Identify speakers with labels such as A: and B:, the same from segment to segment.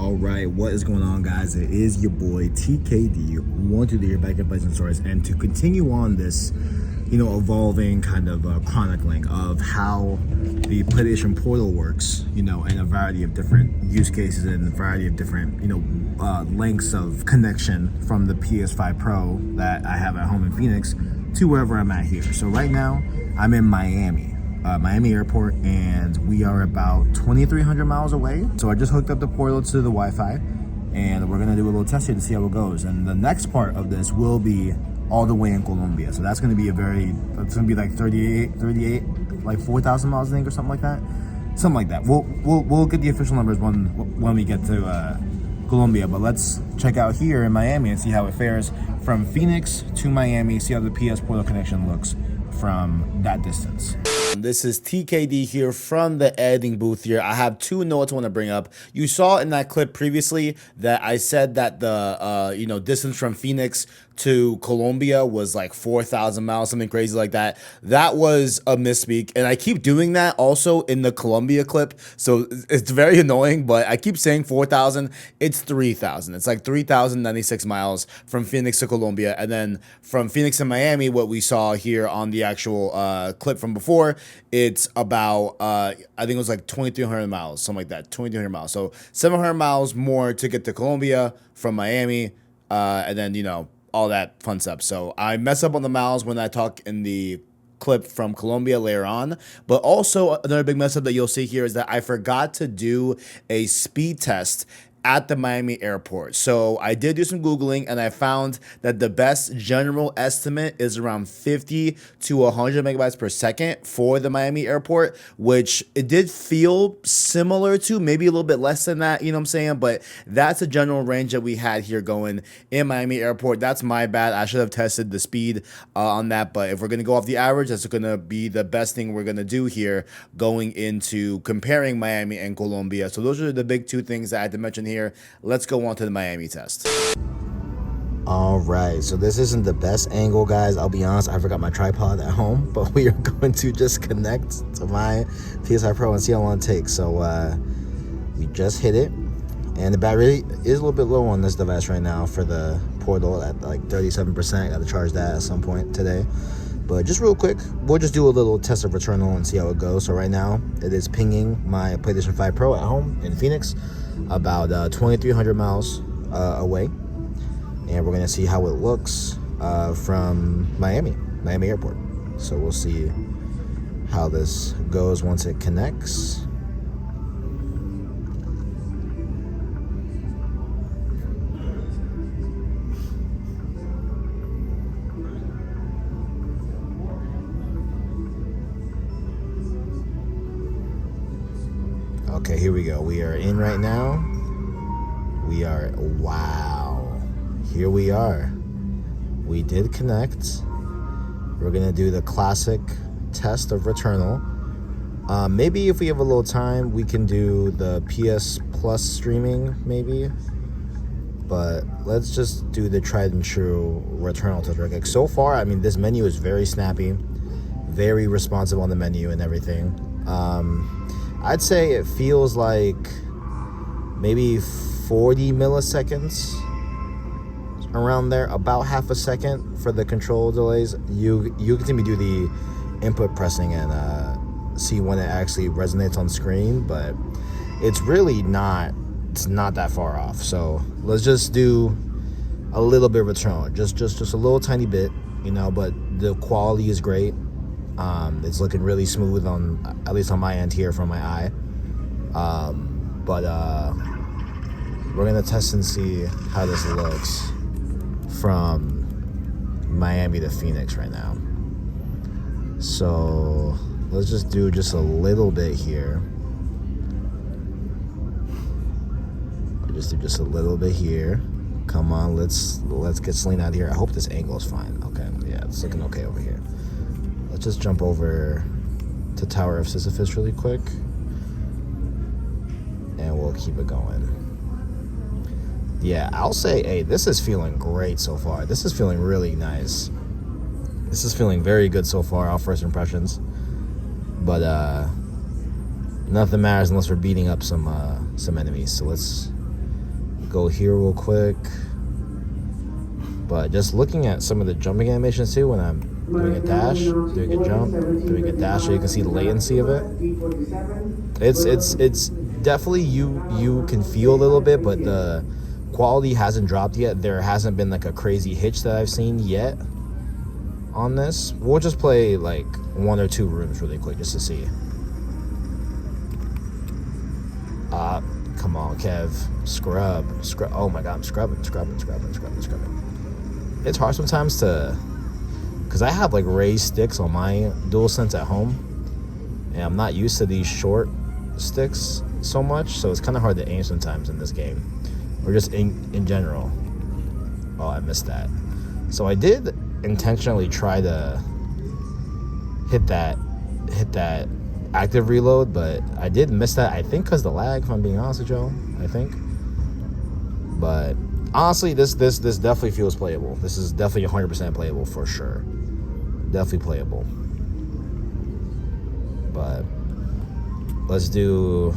A: All right, what is going on, guys? It is your boy TKD. Want to do your back at Blazing Stories, and to continue on this, evolving kind of chronicling of how the PlayStation Portal works, and a variety of different use cases and a variety of different, lengths of connection from the PS5 Pro that I have at home in Phoenix to wherever I'm at here. So right now, I'm in Miami Airport, and we are about 2,300 miles away. So I just hooked up the portal to the Wi-Fi, and we're gonna do a little test here to see how it goes. And the next part of this will be all the way in Colombia. So that's gonna be it's gonna be like 38, like 4,000 miles, I think, or something like that. Something like that. We'll get the official numbers when we get to Colombia. But let's check out here in Miami and see how it fares from Phoenix to Miami. See how the PS Portal connection looks from that distance. This is TKD here from the editing booth here. I have two notes I want to bring up. You saw in that clip previously that I said that the distance from Phoenix to Colombia was like 4,000 miles, something crazy like that. That was a misspeak, and I keep doing that also in the Colombia clip, so it's very annoying, but I keep saying 4,000. It's 3,000. It's like 3,096 miles from Phoenix to Colombia, and then from Phoenix to Miami, what we saw here on the actual clip from before, it's about I think it was like 2,300 miles, something like that, 2,300 miles. So 700 miles more to get to Colombia from Miami, and then all that fun stuff. So I mess up on the miles when I talk in the clip from Colombia later on. But also another big mess up that you'll see here is that I forgot to do a speed test at the Miami airport. So I did do some Googling, and I found that the best general estimate is around 50 to 100 megabytes per second for the Miami airport, which it did feel similar to, maybe a little bit less than that, you know what I'm saying? But that's a general range that we had here going in Miami airport. That's my bad. I should have tested the speed on that. But if we're going to go off the average, that's going to be the best thing we're going to do here going into comparing Miami and Colombia. So those are the big two things that I had to mention here. Let's go on to the Miami test. All right, so this isn't the best angle, guys. I'll be honest, I forgot my tripod at home, but we are going to just connect to my PS5 Pro and see how long it takes. So we just hit it, and the battery is a little bit low on this device right now for the portal at like 37%. Got to charge that at some point today. But just real quick, we'll just do a little test of Returnal and see how it goes. So right now, it is pinging my PlayStation 5 Pro at home in Phoenix, about 2,300 miles away. And we're going to see how it looks from Miami Airport. So we'll see how this goes once it connects. Okay, here we go. We are in right now. Wow. Here we are. We did connect. We're gonna do the classic test of Returnal. Maybe if we have a little time, we can do the PS Plus streaming, maybe. But let's just do the tried and true Returnal test. Like so far, I mean, this menu is very snappy, very responsive on the menu and everything. I'd say it feels like maybe 40 milliseconds around there, about half a second for the control delays. You can see me do the input pressing and see when it actually resonates on screen, but it's really not that far off. So let's just do a little bit of Returnal, just a little tiny bit, but the quality is great. It's looking really smooth at least on my end here from my eye. But we're gonna test and see how this looks from Miami to Phoenix right now. So let's just do just a little bit here. Just do just a little bit here. Come on, let's get Celine out of here. I hope this angle is fine. Okay, yeah, it's looking okay over here. Let's just jump over to Tower of Sisyphus really quick, and we'll keep it going. Yeah, I'll say, hey, this is feeling great so far. This is feeling really nice. This is feeling very good so far, our first impressions. But nothing matters unless we're beating up some enemies. So let's go here real quick. But just looking at some of the jumping animations too, when I'm doing a dash, doing a jump, doing a dash, so you can see the latency of it. It's definitely you can feel a little bit, but the quality hasn't dropped yet. There hasn't been like a crazy hitch that I've seen yet on this. We'll just play like 1 or 2 rooms really quick just to see. Come on, Kev. Scrub. Oh my god, I'm scrubbing. It's hard sometimes because I have like raised sticks on my DualSense at home, and I'm not used to these short sticks so much, so it's kind of hard to aim sometimes in this game, or just in general. Oh, I missed that. So I did intentionally try to hit that active reload, but I did miss that, I think because the lag, if I'm being honest with y'all, I think. But honestly, this definitely feels playable. This is definitely 100% playable for sure. Definitely playable. But let's do.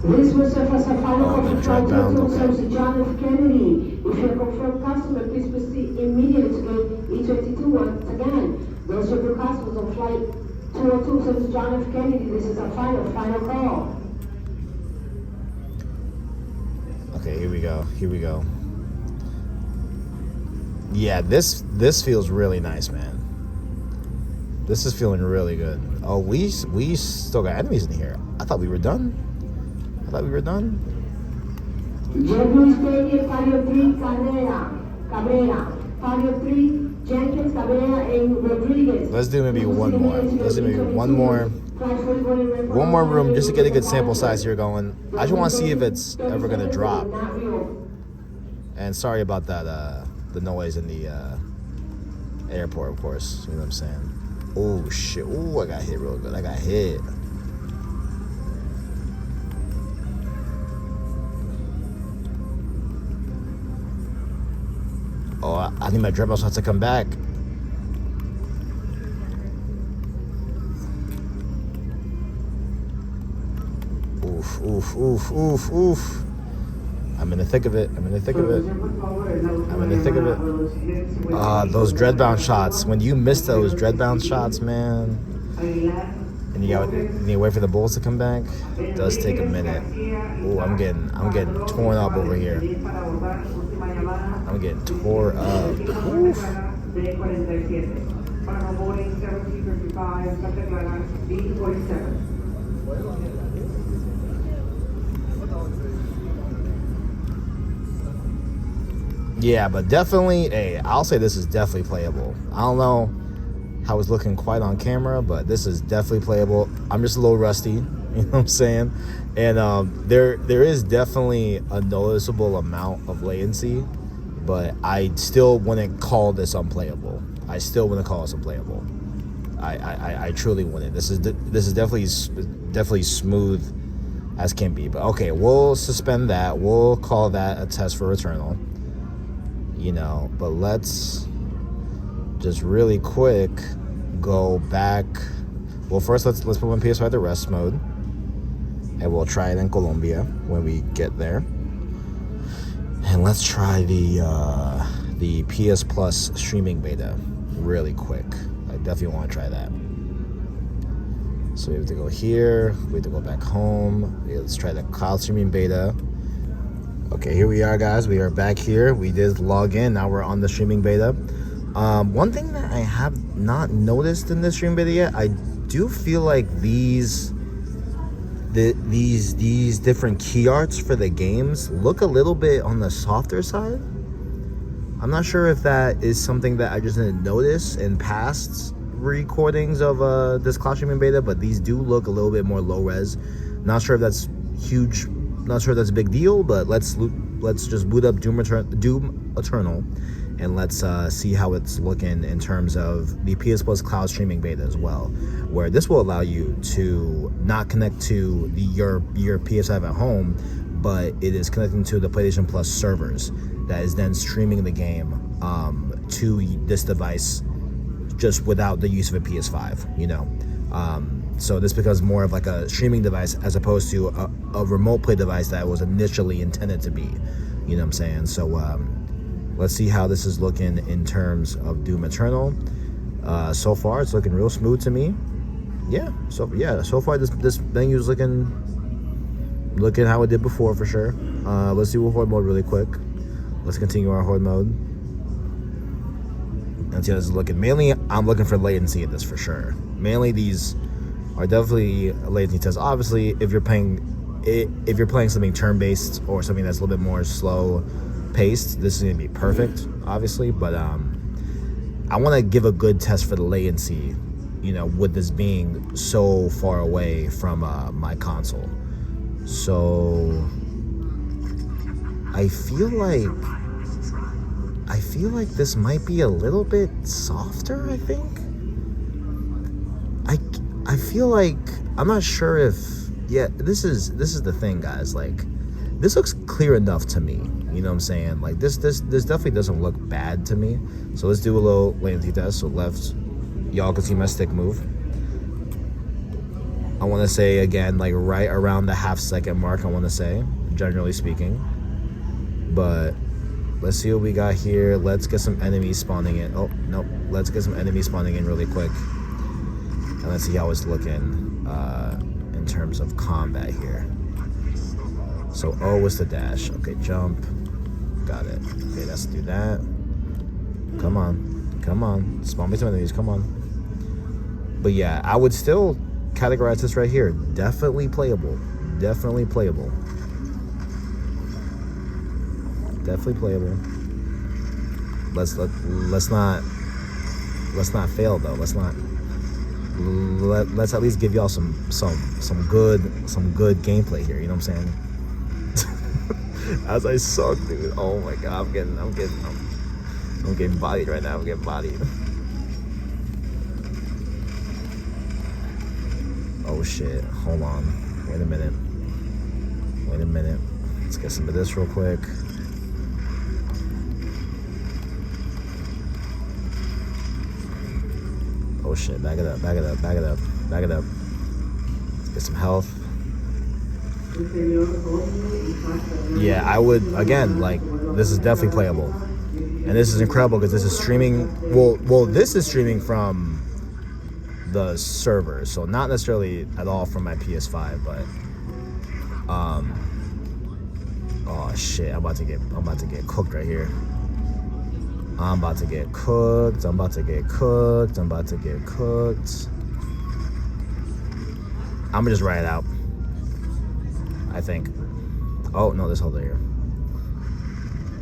B: This will serve as a final
A: the Dreadbound, okay.
B: John F. Kennedy. If you're a confirmed customer, please proceed immediately to gate E22 once again. Those of your customers on flight 202 service John F. Kennedy. This is our final call.
A: Okay, here we go. Yeah, this feels really nice, man. This is feeling really good. Oh, we still got enemies in here. I thought we were done.
B: JetBlue Stadium, Patio 3, Cabrera. Patio 3, Jenkins, Cabrera, and Rodriguez.
A: Let's do maybe one more. One more room just to get a good sample size here going. I just want to see if it's ever going to drop. And sorry about that, the noise in the airport, of course. You know what I'm saying? Oh, shit. Oh, I got hit real good. Oh, I think my Dreadbound has to come back. Oof. I'm in the thick of it. Those Dreadbound shots. When you miss those Dreadbound shots, man, and you wait for the bullets to come back, it does take a minute. Ooh, I'm getting torn up over here. I'm getting tore up. Oof. Yeah, but definitely, I'll say this is definitely playable. I don't know how it's looking quite on camera, but this is definitely playable. I'm just a little rusty, you know what I'm saying? And there is definitely a noticeable amount of latency, but I still wouldn't call this unplayable. I truly wouldn't. This is definitely smooth as can be. But okay, we'll suspend that. We'll call that a test for Returnal. You know, but let's just really quick go back. Well, first let's put on PS5 to rest mode, and we'll try it in Colombia when we get there. And let's try the PS Plus streaming beta really quick. I definitely want to try that. So we have to go here. We have to go back home. Let's try the cloud streaming beta. Okay, here we are, guys. We are back here. We did log in. Now we're on the streaming beta. One thing that I have not noticed in the stream beta yet, I do feel like these different key arts for the games look a little bit on the softer side. I'm not sure if that is something that I just didn't notice in past recordings of this cloud streaming beta, but these do look a little bit more low res. Not sure if that's huge. Not sure if that's a big deal, but let's just boot up Doom Eternal, and let's see how it's looking in terms of the PS Plus cloud streaming beta as well, where this will allow you to not connect to your PS5 at home, but it is connecting to the PlayStation Plus servers that is then streaming the game to this device just without the use of a PS5, you know. So this becomes more of like a streaming device as opposed to a remote play device that was initially intended to be, you know what I'm saying? So let's see how this is looking in terms of Doom Eternal. So far it's looking real smooth to me. So far this menu is looking how it did before for sure. Let's do a horde mode really quick. Let's continue our horde mode and see how this is looking. Mainly I'm looking for latency in this for sure. Mainly these are definitely latency tests. Obviously if you're playing something turn-based or something that's a little bit more slow paced, this is gonna be perfect obviously, but I want to give a good test for the latency, you know, with this being so far away from my console. So I feel like this might be a little bit softer. I think I feel like, I'm not sure if, this is the thing, guys, like this looks clear enough to me, you know what I'm saying? Like this definitely doesn't look bad to me. So let's do a little latency test. So left, y'all can see my stick move. I want to say again, like right around the half-second mark, I want to say, generally speaking. But let's see what we got here. Let's get some enemies spawning in. Oh, nope. Let's get some enemies spawning in really quick. And let's see how it's looking in terms of combat here. So O is the dash. Okay, jump. Got it. Okay, let's do that. Come on. Spawn me some enemies. Come on. But yeah, I would still categorize this right here. Definitely playable. Definitely playable. Let's not fail though. Let's at least give y'all some good gameplay here. You know what I'm saying? As I suck, dude. Oh my god, I'm getting bodied right now. I'm getting bodied. Oh shit. Hold on. Wait a minute. Let's get some of this real quick. Oh shit, back it up. Let's get some health. Yeah, I would, again, like, this is definitely playable. And this is incredible because this is streaming, well, this is streaming from the server, so not necessarily at all from my PS5, but, oh shit, I'm about to get cooked right here. I'm about to get cooked. I'm gonna just ride it out, I think. Oh no, there's holder here.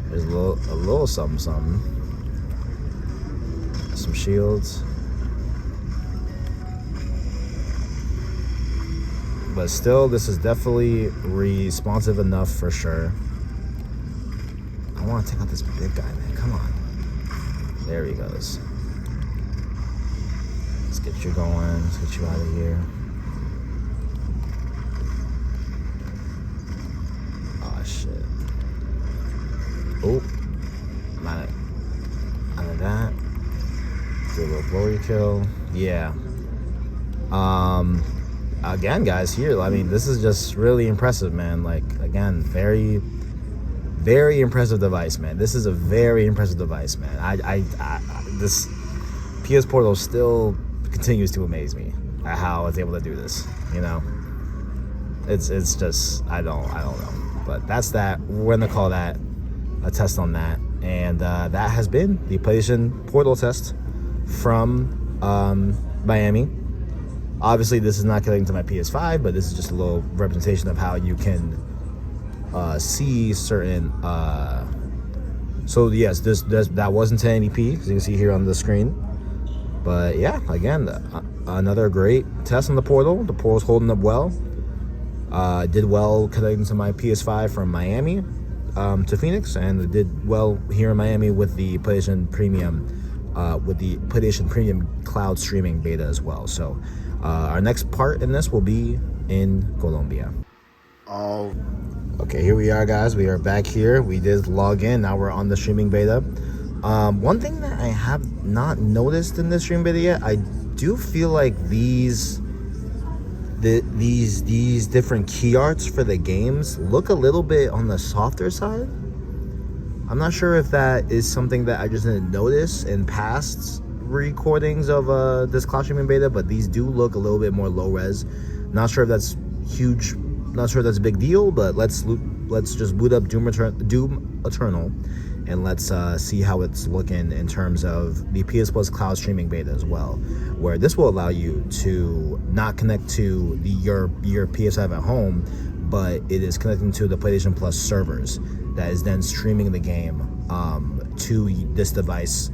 A: There's a little something. Some shields. But still, this is definitely responsive enough for sure. I want to take out this big guy, man. Come on. There he goes. Let's get you going. Let's get you out of here. Oh shit. Oh, out of that. Do a little glory kill. Yeah. Again, guys, here, I mean, this is just really impressive, man. Like, again, very, very impressive device, man. This is a very impressive device, man. This PS Portal still continues to amaze me at how it's able to do this, you know? It's just, I don't know. But that's that. We're gonna call that a test on that. And that has been the PlayStation Portal test from Miami. Obviously, this is not connecting to my PS5, but this is just a little representation of how you can see certain. So yes, that wasn't 1080p, as you can see here on the screen. But yeah, again, another great test on the Portal. The Portal's holding up well. Did well connecting to my PS5 from Miami to Phoenix, and it did well here in Miami with the PlayStation Premium, cloud streaming beta as well. So our next part in this will be in Colombia. Okay, here we are, guys. We are back here. We did log in. Now we're on the streaming beta. One thing that I have not noticed in this stream beta yet, I do feel like these different key arts for the games look a little bit on the softer side. I'm not sure if that is something that I just didn't notice in past recordings of this cloud streaming beta, but these do look a little bit more low res. Not sure if that's huge, not sure if that's a big deal, but let's just boot up Doom Eternal and let's see how it's looking in terms of the PS Plus cloud streaming beta as well, where this will allow you to not connect to your PS5 at home, but it is connecting to the PlayStation Plus servers that is then streaming the game to this device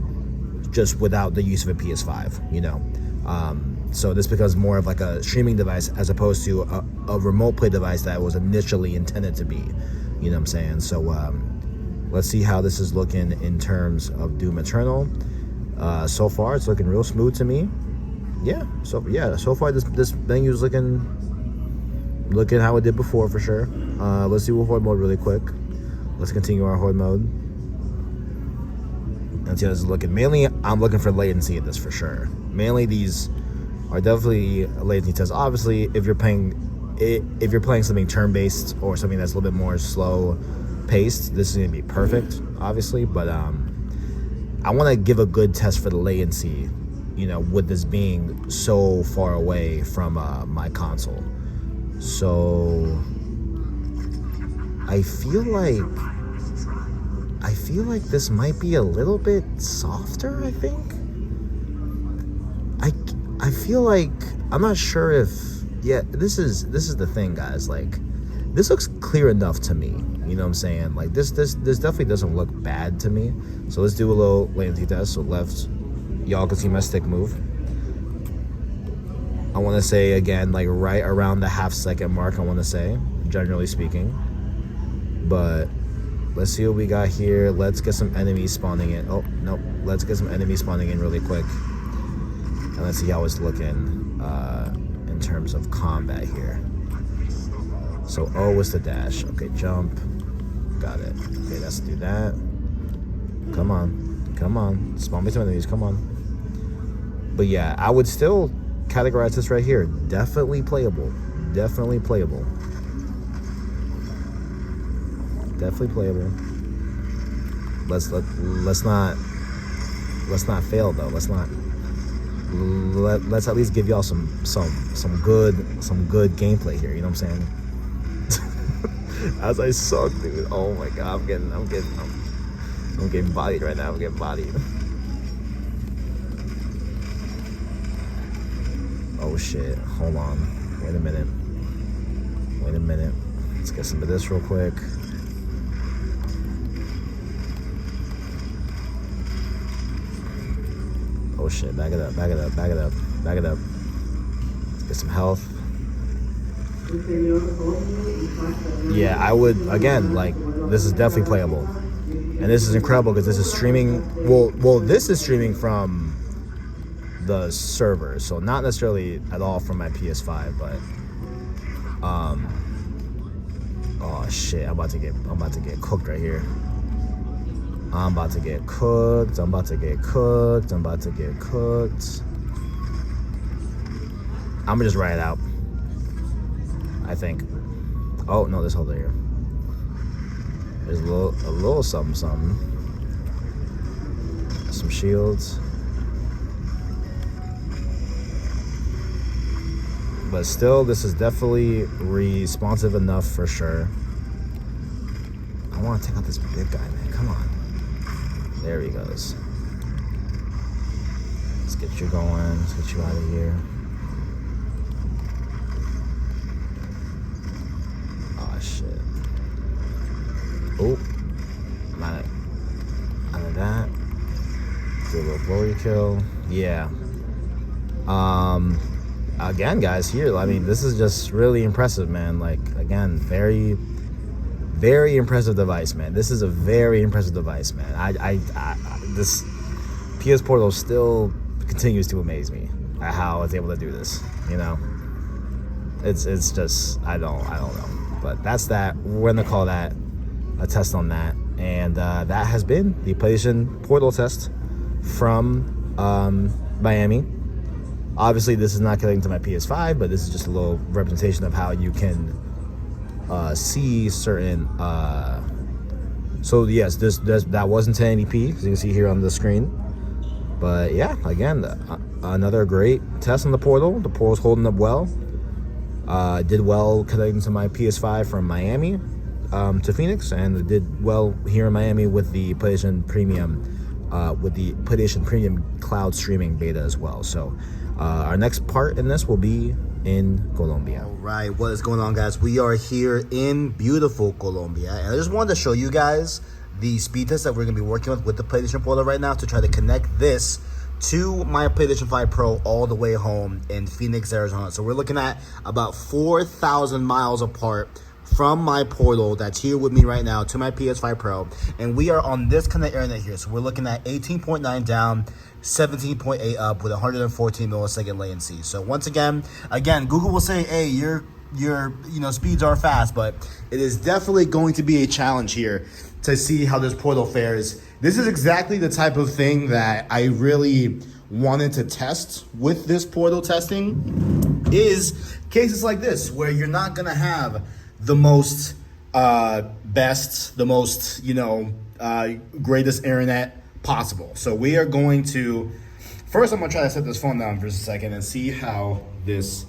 A: just without the use of a PS5, you know. So this becomes more of like a streaming device as opposed to a remote play device that was initially intended to be, you know what I'm saying? So let's see how this is looking in terms of Doom Eternal. So far it's looking real smooth to me. So far this menu is looking how it did before for sure. Let's do a horde mode really quick. Let's continue our horde mode and see how this is looking. Mainly I'm looking for latency in this for sure. Mainly these are definitely latency tests. Obviously if you're playing something turn-based or something that's a little bit more slow paced, this is gonna be perfect obviously, but I want to give a good test for the latency, you know, with this being so far away from my console. So I feel like this might be a little bit softer. I think I feel like, I'm not sure if, this is the thing, guys, like this looks clear enough to me, you know what I'm saying? Like this definitely doesn't look bad to me. So let's do a little latency test. So left, y'all can see my stick move. I want to say again, like right around the half-second mark, I want to say, generally speaking. But let's see what we got here. Let's get some enemies spawning in. Oh, nope. Let's get some enemies spawning in really quick. And let's see how it's looking in terms of combat here. So O is the dash. Okay, jump. Got it. Okay, let's do that. Come on. Spawn me some enemies. Come on. But yeah, I would still categorize this right here. Definitely playable. Definitely playable. Let's not fail though. Let's at least give y'all some good gameplay here, you know what I'm saying? As I suck, dude. Oh my god, I'm getting bodied right now. I'm getting bodied. Oh shit, hold on. Wait a minute. Let's get some of this real quick. Oh shit, back it up. Let's get some health. Yeah, I would, again, like, this is definitely playable. And this is incredible because this is streaming, well, this is streaming from the server, so not necessarily at all from my PS5, but, oh shit, I'm about to get cooked right here. I'm about to get cooked. I'm gonna just ride it out, I think. Oh no, this holder here. There's a little something. Some shields. But still, this is definitely responsive enough for sure. I want to take out this big guy, man. Come on. There he goes. Let's get you going. Let's get you out of here. Oh shit. Oh, I'm out of that. Do a little glory kill. Yeah. Again, guys, here, I mean, this is just really impressive, man. Like, again, very, very impressive device, man. This is a very impressive device, man. This PS Portal still continues to amaze me at how it's able to do this, you know? It's just, I don't know. But that's that. We're gonna call that a test on that. And that has been the PlayStation Portal test from Miami. Obviously, this is not connecting to my PS5, but this is just a little representation of how you can see certain. So yes, that wasn't 1080p, as you can see here on the screen. But yeah, again, another great test on the Portal. The Portal's holding up well. Did well connecting to my PS5 from Miami to Phoenix, and it did well here in Miami with the PlayStation Premium, cloud streaming beta as well. So our next part in this will be in Colombia. All right, what is going on, guys? We are here in beautiful Colombia, and I just wanted to show you guys the speed test that we're going to be working with the PlayStation Portal right now to try to connect this to my PlayStation 5 Pro all the way home in Phoenix, Arizona. So we're looking at about 4,000 miles apart from my Portal that's here with me right now to my PS5 Pro, and we are on this kind of internet here. So we're looking at 18.9 down, 17.8 up with 114 millisecond latency. So once again, Google will say, hey, your speeds are fast, but it is definitely going to be a challenge here to see how this Portal fares. This is exactly the type of thing that I really wanted to test with this Portal testing, is cases like this where you're not gonna have the most best, the most greatest internet possible. So we are going to, first I'm gonna try to set this phone down for just a second and see how this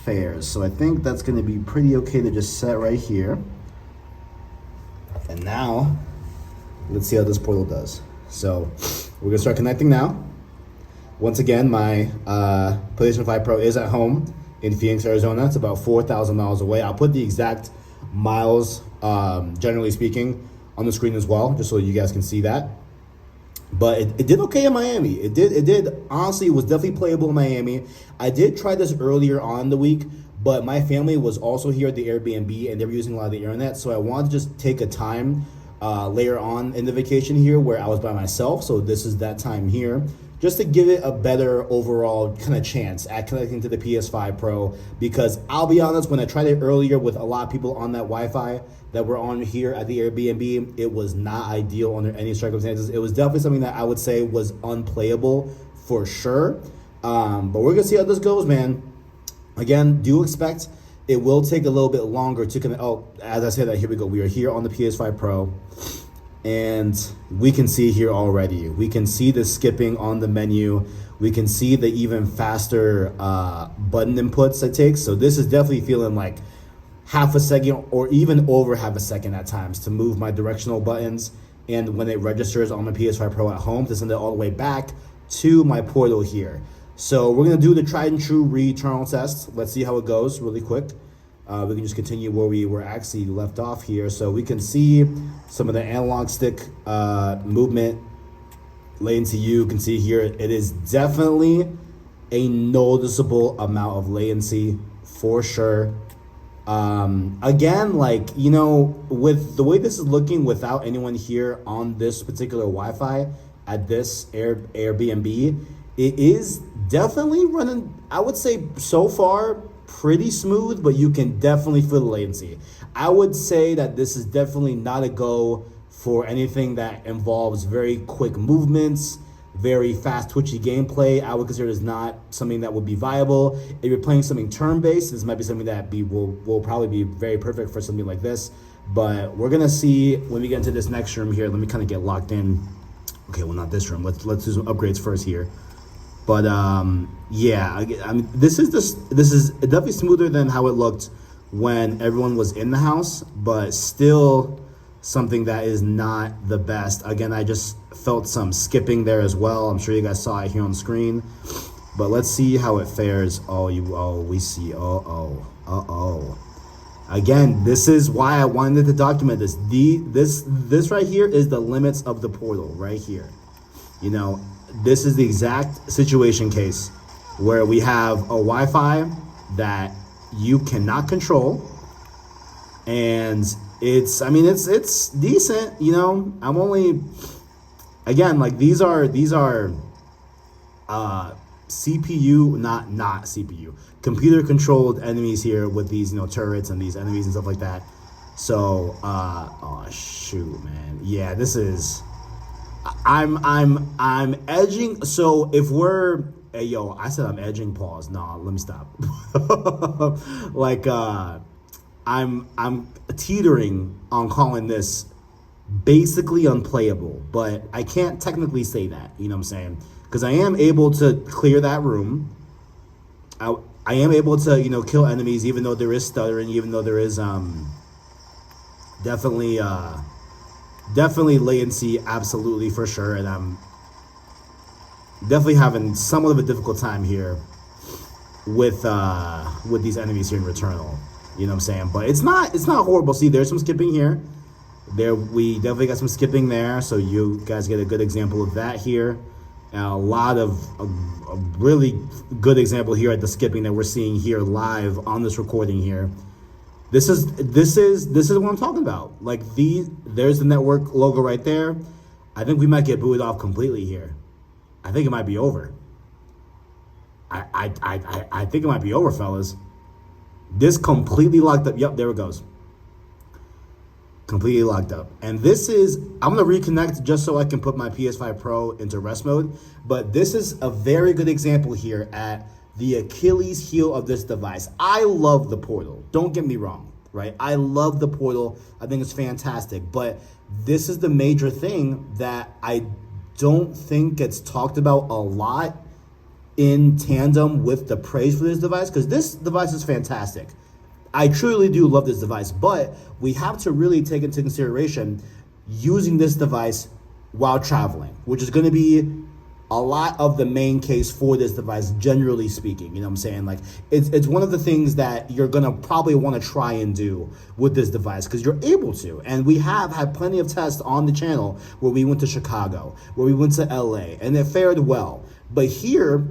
A: fares. So I think that's gonna be pretty okay to just set right here. And now, let's see how this Portal does. So we're gonna start connecting now. Once again, my PlayStation 5 Pro is at home in Phoenix, Arizona. It's about 4,000 miles away. I'll put the exact miles, generally speaking, on the screen as well, just so you guys can see that. But it did okay in Miami. It did, honestly, it was definitely playable in Miami. I did try this earlier on in the week, but my family was also here at the Airbnb, and they were using a lot of the internet, so I wanted to just take a time later on in the vacation here where I was by myself, so this is that time here, just to give it a better overall kind of chance at connecting to the PS5 Pro, because I'll be honest, when I tried it earlier with a lot of people on that Wi-Fi that were on here at the Airbnb, it was not ideal under any circumstances. It was definitely something that I would say was unplayable for sure, but we're gonna see how this goes, man. Again, do expect it will take a little bit longer to connect. Oh, as I said that, here we go. We are here on the PS5 Pro, and we can see here already. We can see the skipping on the menu. We can see the even faster button inputs it takes. So this is definitely feeling like half a second or even over half a second at times to move my directional buttons. And when it registers on my PS5 Pro at home, to send it all the way back to my Portal here. So we're gonna do the tried and true return test. Let's see how it goes really quick. We can just continue where we were actually left off here. So we can see some of the analog stick movement latency. You can see here, it is definitely a noticeable amount of latency for sure. Again, with the way this is looking without anyone here on this particular Wi-Fi at this Airbnb, it is definitely running, I would say so far, pretty smooth, but you can definitely feel the latency. I would say that this is definitely not a go for anything that involves very quick movements, very fast twitchy gameplay. I would consider this not something that would be viable. If you're playing something turn-based, this might be something that will probably be very perfect for something like this. But we're gonna see when we get into this next room here. Let me kind of get locked in. Okay, well, not this room. Let's do some upgrades first here. But yeah, I mean, this is definitely smoother than how it looked when everyone was in the house, but still something that is not the best. Again, I just felt some skipping there as well. I'm sure you guys saw it here on the screen, but let's see how it fares. We see. Again, this is why I wanted to document this. This right here is the limits of the Portal right here. This is the exact situation case where we have a Wi-Fi that you cannot control, and it's decent. I'm only, again, like these are CPU, not CPU, computer controlled enemies here with these turrets and these enemies and stuff like that. So, oh shoot, man. Yeah, this is. I'm edging. So if we're, hey, yo, I said I'm edging. Pause. No, let me stop. Like, I'm teetering on calling this basically unplayable, but I can't technically say that. You know what I'm saying? Because I am able to clear that room. I am able to kill enemies, even though there is stuttering, even though there is definitely latency, absolutely, for sure, and I'm definitely having somewhat of a difficult time here with these enemies here in Returnal. You know what I'm saying? But it's not horrible. See, there's some skipping here. We definitely got some skipping there, so you guys get a good example of that here. And a lot of a really good example here at the skipping that we're seeing here live on this recording here. This is what I'm talking about. Like, there's the network logo right there. I think we might get booted off completely here. I think it might be over. I think it might be over, fellas. This completely locked up. Yep, there it goes. Completely locked up. And this is, I'm gonna reconnect just so I can put my PS5 Pro into rest mode. But this is a very good example here at the Achilles heel of this device. I love the portal. Don't get me wrong, right? I love the portal. I think it's fantastic. But this is the major thing that I don't think gets talked about a lot in tandem with the praise for this device, because this device is fantastic. I truly do love this device, but we have to really take into consideration using this device while traveling, which is going to be a lot of the main case for this device, generally speaking. You know what I'm saying? Like, it's one of the things that you're going to probably want to try and do with this device, because you're able to. And we have had plenty of tests on the channel where we went to Chicago, where we went to LA, and it fared well. But here,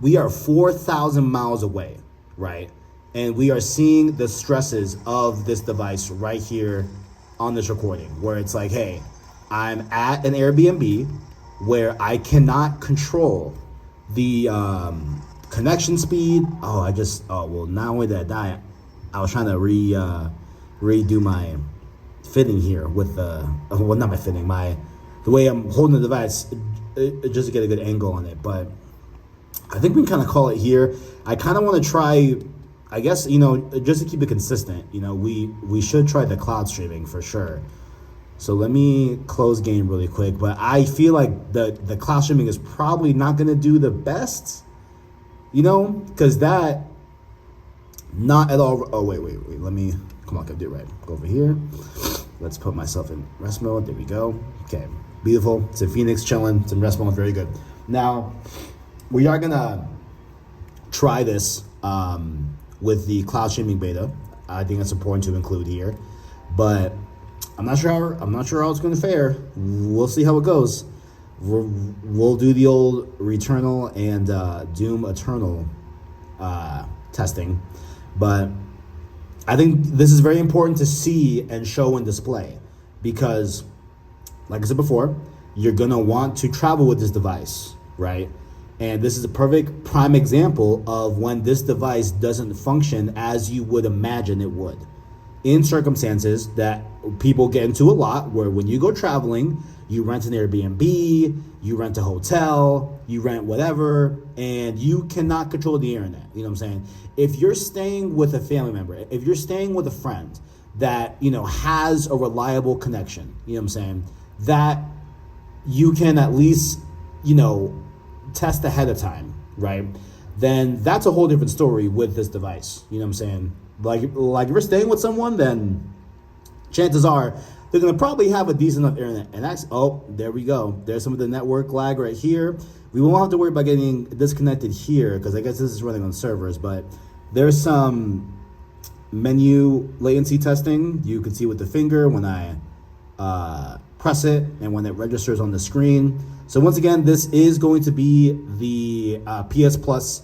A: we are 4,000 miles away, right? And we are seeing the stresses of this device right here on this recording, where it's like, hey, I'm at an Airbnb where I cannot control the connection speed. Well, not only did I die, I was trying to redo my fitting here with well, not my fitting, the way I'm holding the device, just to get a good angle on it. But I think we can kind of call it here. I kind of want to try, I guess, just to keep it consistent, we should try the cloud streaming for sure. So let me close game really quick. But I feel like the cloud streaming is probably not going to do the best, because that, not at all. Oh, wait. Let me, come on, I can do it right. Go over here. Let's put myself in rest mode. There we go. Okay, beautiful. It's in Phoenix, chilling. It's in rest mode. Very good. Now, we are going to try this with the cloud streaming beta. I think that's important to include here, but I'm not sure how it's going to fare. We'll see how it goes. We'll do the old Returnal and Doom Eternal testing, but I think this is very important to see and show and display, because, like I said before, you're going to want to travel with this device, right? And this is a perfect prime example of when this device doesn't function as you would imagine it would. In circumstances that people get into a lot, where when you go traveling, you rent an Airbnb, you rent a hotel, you rent whatever, and you cannot control the internet. You know what I'm saying? If you're staying with a family member, if you're staying with a friend that, has a reliable connection, you know what I'm saying, that you can at least, test ahead of time, right? Then that's a whole different story with this device. You know what I'm saying? Like if you're staying with someone, then chances are they're gonna probably have a decent enough internet. And that's, oh, there we go. There's some of the network lag right here. We won't have to worry about getting disconnected here, because I guess this is running on servers, but there's some menu latency testing. You can see with the finger when I press it and when it registers on the screen. So once again, this is going to be the PS Plus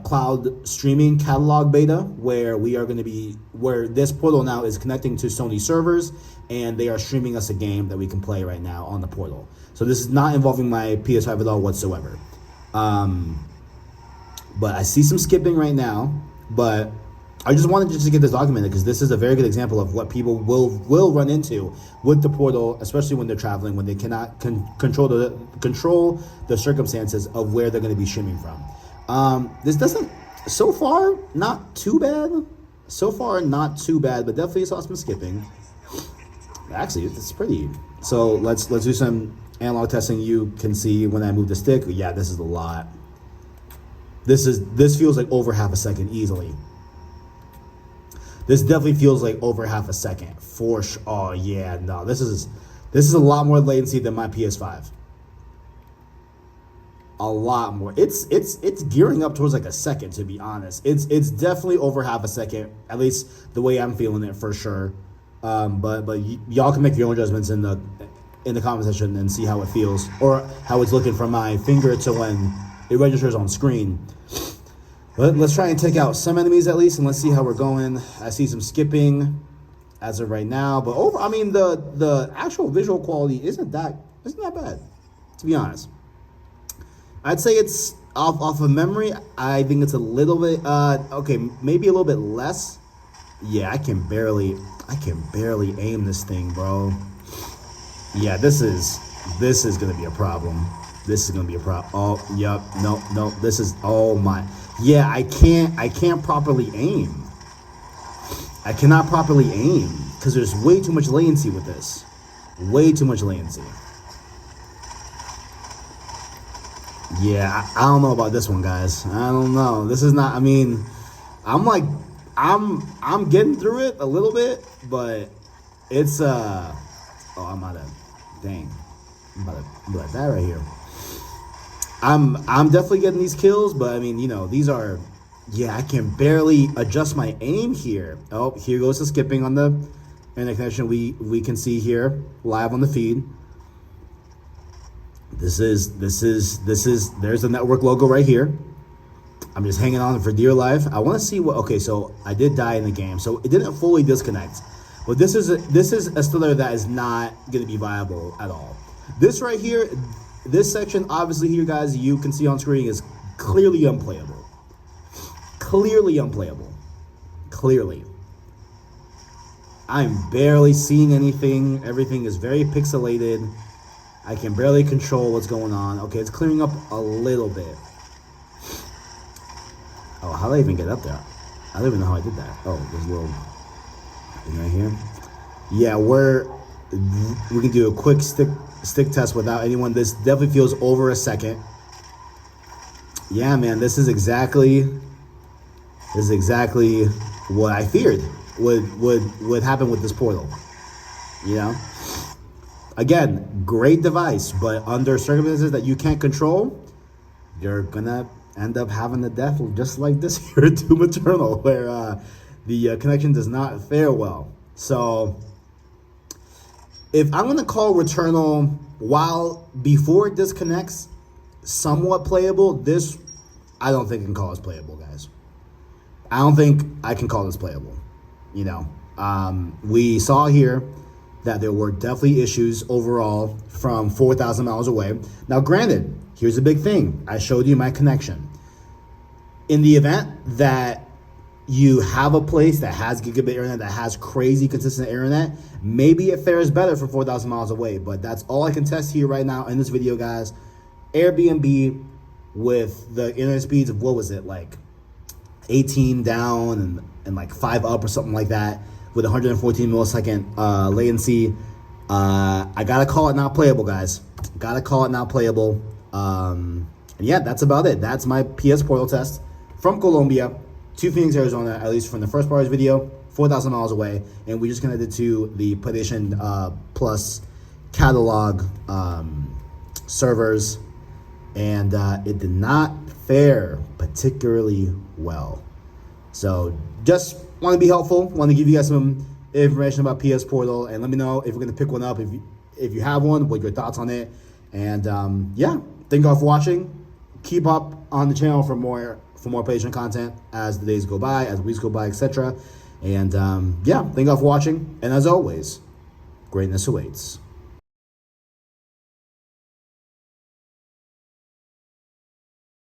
A: cloud streaming catalog beta, where where this portal now is connecting to Sony servers, and they are streaming us a game that we can play right now on the portal. So this is not involving my PS5 at all whatsoever. But I see some skipping right now, but I just wanted to get this documented because this is a very good example of what people will run into with the portal, especially when they're traveling, when they cannot control the circumstances of where they're going to be streaming from. This doesn't, so far, not too bad. So far, not too bad, but definitely saw some skipping. Actually, it's pretty. So let's do some analog testing. You can see when I move the stick. Yeah, this is a lot. This feels like over half a second easily. This definitely feels like over half a second for sure. Oh yeah, no, this is a lot more latency than my PS5. A lot more. It's gearing up towards like a second, to be honest. It's definitely over half a second, at least the way I'm feeling it for sure. But y'all can make your own judgments in the comment section and see how it feels or how it's looking from my finger to when it registers on screen. But let's try and take out some enemies at least, and let's see how we're going. I see some skipping as of right now, but I mean the actual visual quality isn't that bad, to be honest. I'd say it's off of memory. I think it's a little bit okay, maybe a little bit less. Yeah, I can barely aim this thing, bro. Yeah, this is gonna be a problem. This is gonna be a problem. Oh, yep, no, this is, oh my. Yeah, I can't properly aim. I cannot properly aim because there's way too much latency with this. Way too much latency. Yeah, I don't know about this one, guys. I don't know. This is not, I mean, I'm getting through it a little bit, but it's oh, I'm out of, dang. I'm about to die right here. I'm definitely getting these kills, but I mean, you know, these are, yeah, I can barely adjust my aim here. Oh, here goes the skipping on the internet connection. We can see here live on the feed. This is there's the network logo right here. I'm just hanging on for dear life. I want to see what, okay, so I did die in the game, so it didn't fully disconnect. But this is a stutter that is not going to be viable at all. This right here, this section, obviously here, guys, you can see on screen is clearly unplayable. Clearly unplayable. Clearly. I'm barely seeing anything. Everything is very pixelated. I can barely control what's going on. Okay, it's clearing up a little bit. Oh, how did I even get up there? I don't even know how I did that. Oh, there's a little thing right here. Yeah, we can do a quick stick test without anyone. This definitely feels over a second. Yeah, man, this is exactly what I feared would happen with this portal. You know? Again, great device, but under circumstances that you can't control, you're gonna end up having a death just like this here at Doom Eternal, where the connection does not fare well. So if I'm gonna call Returnal before it disconnects somewhat playable, this I don't think I can call this playable, guys. I don't think I can call this playable. You know, we saw here that there were definitely issues overall from 4,000 miles away. Now, granted, here's a big thing. I showed you my connection. In the event that you have a place that has gigabit internet, that has crazy consistent internet, maybe it fares better from 4,000 miles away, but that's all I can test here right now in this video, guys. Airbnb with the internet speeds of, what was it, like 18 down and like 5 up or something like that, with 114 millisecond latency. I gotta call it not playable, guys. Gotta call it not playable. And yeah, that's about it. That's my PS Portal test from Colombia to Phoenix, Arizona, at least from the first part of this video, 4,000 miles away. And we just connected to the PlayStation Plus catalog servers, and it did not fare particularly well. So just want to be helpful, want to give you guys some information about PS Portal, and let me know if you're going to pick one up, if you have one, what your thoughts on it. And yeah, thank you all for watching. Keep up on the channel for more PlayStation content as the days go by, as weeks go by, etc. And yeah, thank you all for watching, and as always, greatness awaits.